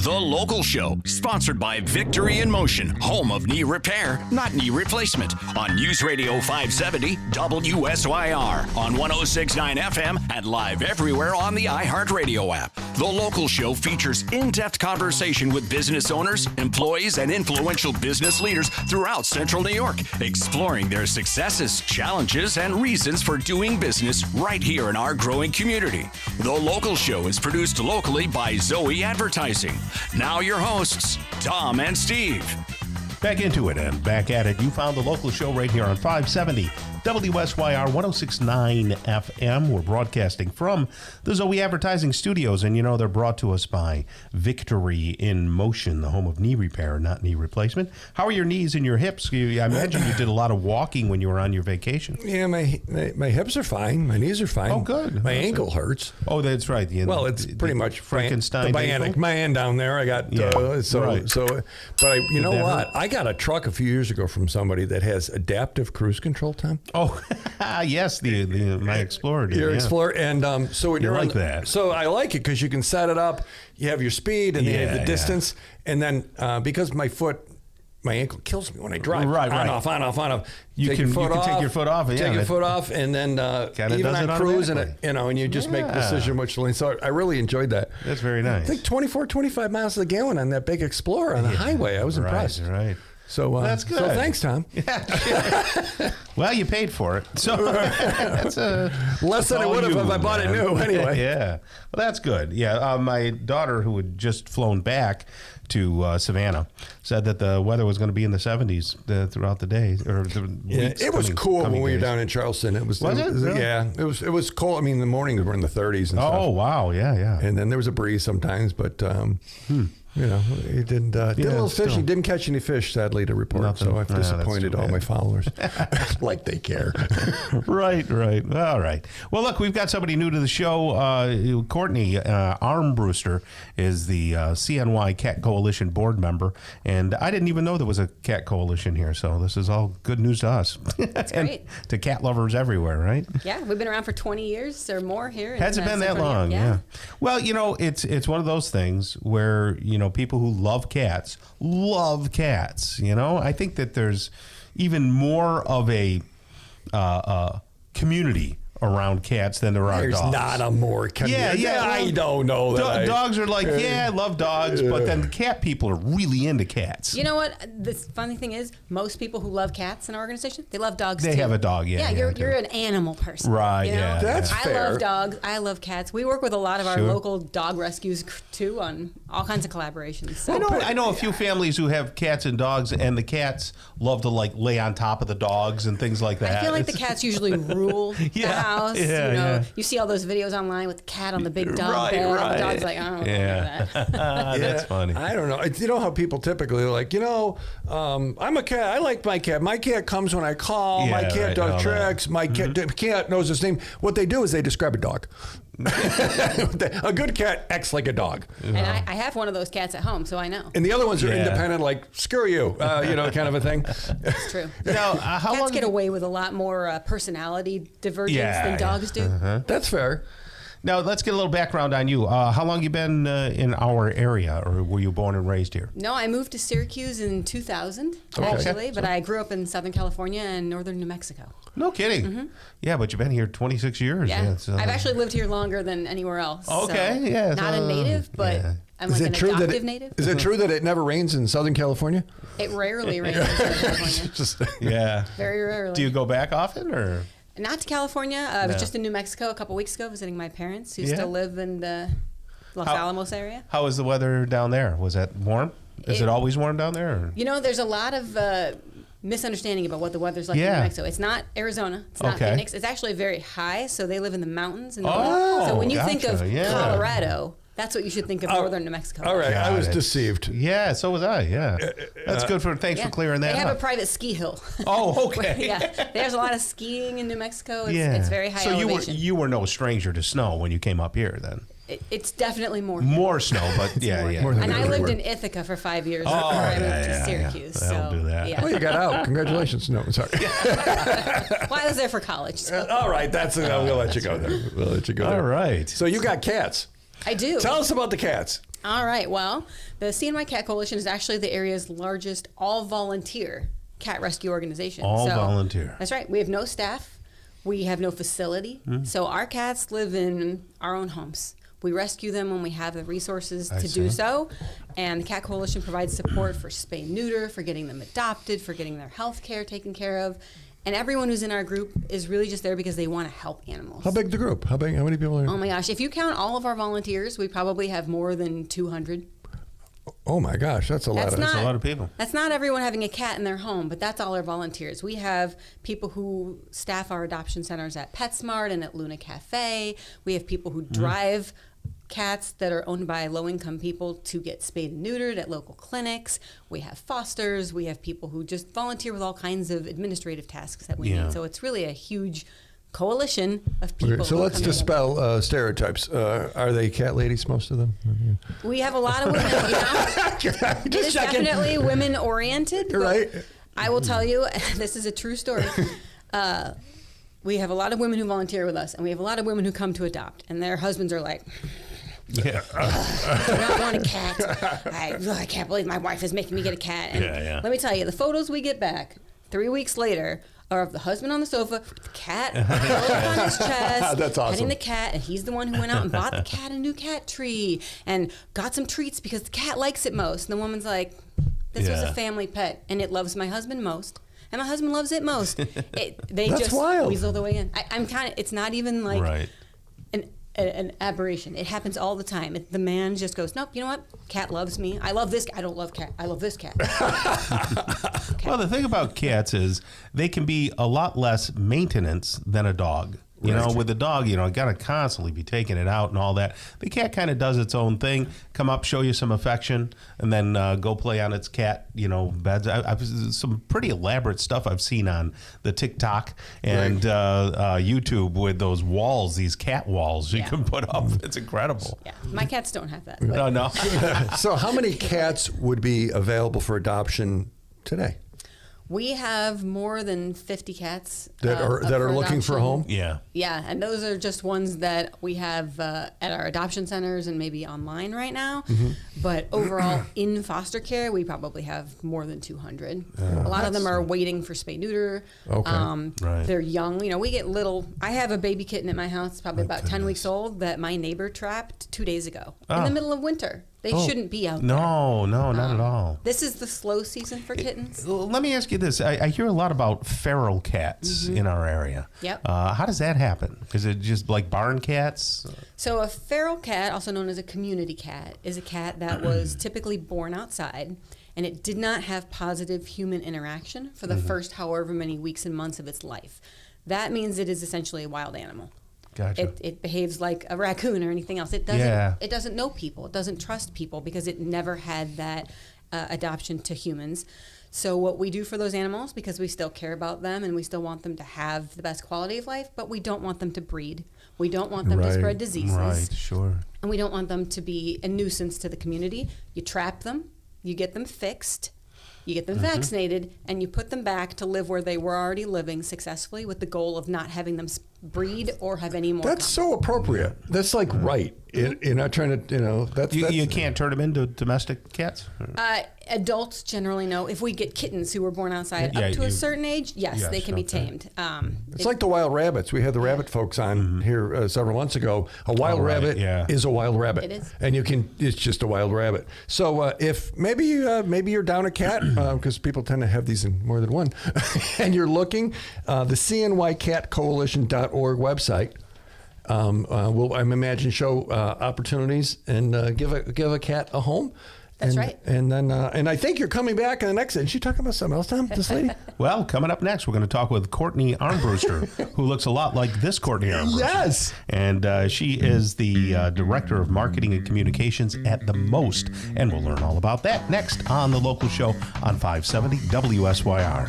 The Local Show, sponsored by Victory in Motion, home of knee repair, not knee replacement, on NewsRadio 570 WSYR, on 106.9 FM, and live everywhere on the iHeartRadio app. The Local Show features in-depth conversation with business owners, employees, and influential business leaders throughout Central New York, exploring their successes, challenges, and reasons for doing business right here in our growing community. The Local Show is produced locally by Zoe Advertising. Now your hosts, Tom and Steve. Back into it and back at it. You found The Local Show right here on 570 WSYR 106.9 FM. We're broadcasting from the Zoe Advertising Studios, and you know they're brought to us by Victory in Motion, the home of knee repair, not knee replacement. How are your knees and your hips? I imagine you did a lot of walking when you were on your vacation. Yeah, my hips are fine. My knees are fine. Oh, good. My ankle hurts. Oh, that's right. Well, it's pretty much Frankenstein. My hand down there. I got right. But you know what? I got a truck a few years ago from somebody that has adaptive cruise control, Tom. Oh, yes, my Explorer did. Your Explorer, and so when you're like that. So I like it because you can set it up. You have your speed and you have the distance, and then because my ankle kills me when I drive. Right. On off. You can take your foot off. Yeah, take your foot off, and then even on cruise, and you just make the decision which lane. So I really enjoyed that. That's very nice. I think 24, 25 miles a gallon on that big Explorer on the highway. I was impressed. Right. So that's good. So thanks, Tom. Yeah. Well, you paid for it. So that's less than I would have if I bought it new anyway. Yeah. Well, that's good. Yeah. My daughter, who had just flown back to Savannah, said that the weather was going to be in the 70s throughout the day. It was cool when we were down in Charleston. It was it? Really? Yeah. It was cold. I mean, the mornings were in the 30s and stuff. Oh, wow. Yeah. And then there was a breeze sometimes, but you know, he did a little fishing. Didn't catch any fish, sadly, to report. Nothing. So I've disappointed all my followers. Like they care. Right. All right. Well, look, we've got somebody new to the show. Courtney Armbruster is the CNY Cat Coalition board member, and I didn't even know there was a cat coalition here. So this is all good news to us. That's great. To cat lovers everywhere, right? Yeah, we've been around for 20 years or more here. Has it been that long? Yeah. Well, you know, it's one of those things where, you know, people who love cats. You know, I think that there's even more of a community around cats than there are dogs. There's not a more community. Yeah. I don't know that. Dogs are like, I love dogs, but then cat people are really into cats. You know what? The funny thing is, most people who love cats in our organization, they love dogs too. They have a dog, Yeah, you're an animal person. Right, you know? yeah. That's fair. I love dogs. I love cats. We work with a lot of our local dog rescues too on all kinds of collaborations. So. I know a few families who have cats and dogs, and the cats love to like lay on top of the dogs and things like that. I feel like the cats usually rule the house. Yeah, you see all those videos online with the cat on the big dog bed. Right. And the dog's like, I don't know that. That's funny. I don't know. You know how people typically are like, I'm a cat. I like my cat. My cat comes when I call. My cat does tricks. My cat knows his name. What they do is they describe a dog. A good cat acts like a dog. And I have one of those cats at home, so I know. And the other ones are independent, like, screw you, kind of a thing. That's true. Now, cats get away with a lot more personality divergence than dogs do. That's fair. Now, let's get a little background on you. How long you been in our area, or were you born and raised here? No, I moved to Syracuse in 2000, actually, but I grew up in Southern California and northern New Mexico. No kidding. Mm-hmm. Yeah, but you've been here 26 years. Yeah, I've actually lived here longer than anywhere else. Okay, so not a native, but I'm like an adoptive native. Is it true that it never rains in Southern California? It rarely rains in Southern California. Very rarely. Do you go back often, or? Not to California. I was just in New Mexico a couple weeks ago visiting my parents who still live in the Los Alamos area. How is the weather down there? Was that warm? Is it always warm down there? Or? You know, there's a lot of misunderstanding about what the weather's like in New Mexico. It's not Arizona. It's not Phoenix. It's actually very high, so they live in the mountains. So when you think of Colorado, that's what you should think of northern New Mexico. All right, I was deceived. Yeah, so was I. Yeah, that's good. Thanks for clearing that up. They have a private ski hill. Oh, okay. There's a lot of skiing in New Mexico. It's very high elevation. So you were no stranger to snow when you came up here, then. It's definitely more snow, but And I lived in Ithaca for 5 years before I moved to Syracuse. That'll do that. Well, you got out. Congratulations. No, I'm sorry. Well, I was there for college. So. All right, we'll let you go there. We'll let you go there. All right. So you got cats. I do. Tell us about the cats. All right. Well, the CNY Cat Coalition is actually the area's largest all-volunteer cat rescue organization. All volunteer. That's right. We have no staff. We have no facility. So our cats live in our own homes. We rescue them when we have the resources to do so. And the Cat Coalition provides support for spay neuter, for getting them adopted, for getting their health care taken care of. And everyone who's in our group is really just there because they want to help animals. How big the group? How many people are there? Oh my gosh. If you count all of our volunteers, we probably have more than 200. Oh my gosh, that's a lot of people. That's not everyone having a cat in their home, but that's all our volunteers. We have people who staff our adoption centers at PetSmart and at Luna Cafe. We have people who drive cats that are owned by low-income people to get spayed and neutered at local clinics. We have fosters. We have people who just volunteer with all kinds of administrative tasks that we need. So it's really a huge coalition of people. Okay, so let's dispel stereotypes. Are they cat ladies, most of them? We have a lot of women. It is definitely women-oriented. Right. I will tell you, this is a true story. We have a lot of women who volunteer with us, and we have a lot of women who come to adopt, and their husbands are like, I do not want a cat. I can't believe my wife is making me get a cat. And let me tell you, the photos we get back 3 weeks later are of the husband on the sofa with the cat on his chest. That's awesome. Petting the cat, and he's the one who went out and bought the cat a new cat tree and got some treats because the cat likes it most. And the woman's like, this was a family pet, and it loves my husband most. And my husband loves it most. They That's just wild. weasel the way in. I'm kind of. It's not even like an aberration. It happens all the time. The man just goes, nope. You know what? Cat loves me. I love this. I don't love cat. I love this cat. Well, the thing about cats is they can be a lot less maintenance than a dog. You know, with the dog, you got to constantly be taking it out and all that. The cat kind of does its own thing, come up, show you some affection, and then go play on its cat, beds. I've some pretty elaborate stuff I've seen on the TikTok and YouTube with those walls, these cat walls you can put up. It's incredible. Yeah, my cats don't have that. No. So how many cats would be available for adoption today? We have more than 50 cats that are looking for a home. Yeah, and those are just ones that we have at our adoption centers and maybe online right now. But overall, in foster care, we probably have more than 200. A lot of them are waiting for spay neuter. Okay, they're young. We get little. I have a baby kitten at my house, probably about 10 weeks old, that my neighbor trapped 2 days ago in the middle of winter. They shouldn't be out there. No, not at all. This is the slow season for kittens. Let me ask you this. I hear a lot about feral cats in our area. Yep. How does that happen? Is it just like barn cats? So a feral cat, also known as a community cat, is a cat that was typically born outside, and it did not have positive human interaction for the first however many weeks and months of its life. That means it is essentially a wild animal. Gotcha. It behaves like a raccoon or anything else. It doesn't know people. It doesn't trust people because it never had that adoption to humans. So what we do for those animals, because we still care about them and we still want them to have the best quality of life, but we don't want them to breed. We don't want them to spread diseases. Right, sure. And we don't want them to be a nuisance to the community. You trap them, you get them fixed, you get them vaccinated, and you put them back to live where they were already living successfully with the goal of not having them breed or have any more. That's so appropriate. That's like right. You're not trying to, that's... You can't turn them into domestic cats? Adults generally no. If we get kittens who were born outside up to a certain age, yes, they can be tamed. It's like the wild rabbits. We had the rabbit folks on here several months ago. A wild rabbit is a wild rabbit. It is. And it's just a wild rabbit. So if maybe you're down a cat, because people tend to have these in more than one, and you're looking, the CNY Cat Coalition.org website will, I'm imagine, show opportunities and give a cat a home. That's right. And then, and I think you're coming back in the next. Is she talking about something else, Tom? This lady? Well, coming up next, we're going to talk with Courtney Armbruster, who looks a lot like this Courtney Armbruster. Yes. And she is the Director of Marketing and Communications at The Most. And we'll learn all about that next on the local show on 570 WSYR.